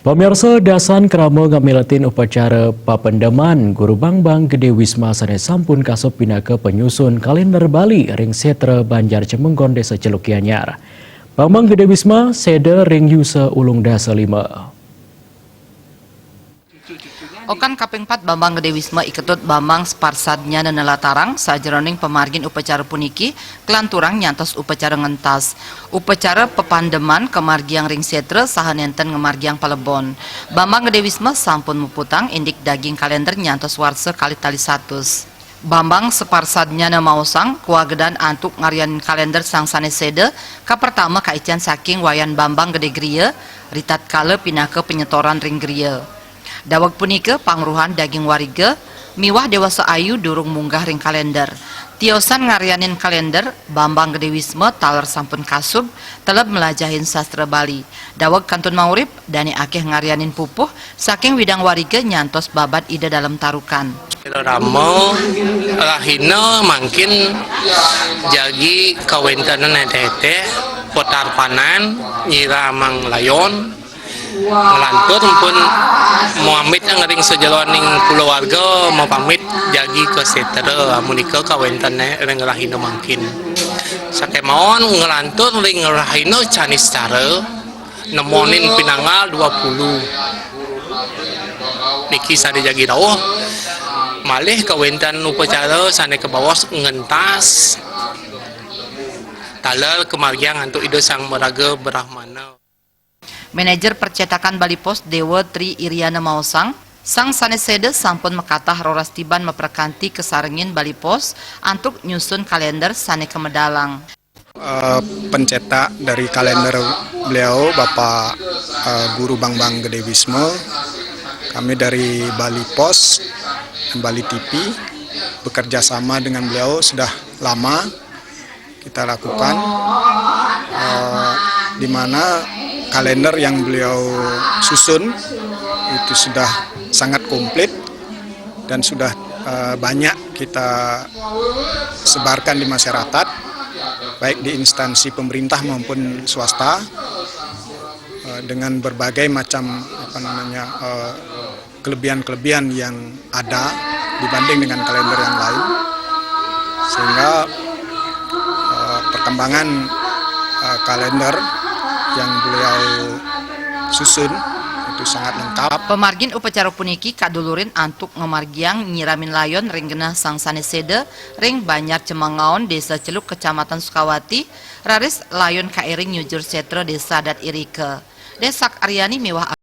Pemirsa Dasan Kramo ngamiletin upacara papendeman Guru Bangbang Gede Wisma sanes sampun kasep pinaka penyusun kalender Bali ring setra Banjar Cemenggon Desa Celuk Gianyar. Bangbang Gede Wisma sede ring yusa ulung dasa 5. Okan kaping 4 Bambang Gede Wisma iketut Bambang Sparsadnya nenela tarang sajeroning pemargin upacara puniki kelanturang nyantos upacara ngentas. Upacara pepandeman kemargiang ring setre saha nenten ngemargiang Palebon. Bambang Gede Wisma sampun muputang indik daging kalender nyantos warse kali tali 100. Bambang Sparsadnya mausang kuagedan antuk ngarian kalender sang sanesede ka pertama kaician saking wayan Bambang Gede Griya ritat kale pinake penyetoran ring Griya. Dawag punika pangruhan daging wariga miwah dewasa ayu durung munggah ring kalender. Tiosan ngarianin kalender Bambang Gede Wisma taler sampun kasub teleb melajahin sastra Bali. Dawag kantun maurip dani akeh ngarianin pupuh saking widang wariga nyantos babat ida dalam tarukan. Ramo rahina mangkin jagi kawentanan tete potar panan nyiramang layon ngelantur pun muamit ngering sejeloning keluarga mau pamit jagi ke setra amunika kawentane ring rahina mangkin sakemawon ngelantur ring rahina canis cara nemonin pinangal 20 niki sade jagi rawuh malih kawentan upacara sane ke bawah ngentas taler kemargiang antuk ide sang meraga berahmana. Manajer percetakan Bali Pos Dewa Tri Iriana Mausang, sang sanesede sampun mekatah roras tiban meperkanti kesarengin Bali Pos antuk nyusun kalender sane kemedalang. Pencetak dari kalender beliau Bapak Guru Bangbang Gede Wisma, kami dari Bali Pos dan Bali TV bekerja sama dengan beliau sudah lama kita lakukan, di mana kalender yang beliau susun itu sudah sangat komplit dan sudah banyak kita sebarkan di masyarakat, baik di instansi pemerintah maupun swasta, dengan berbagai macam kelebihan-kelebihan yang ada dibanding dengan kalender yang lain, sehingga perkembangan kalender yang beliau susun itu sangat lengkap. Pemargin upacara puniki kadulurin antuk ngemargiang nyiramin layon ring genah sang sanesede ring Banjar Cemengaon Desa Celuk Kecamatan Sukawati raris layon kairing nyujur setra Desa Adat Irike. Desak Aryani miwah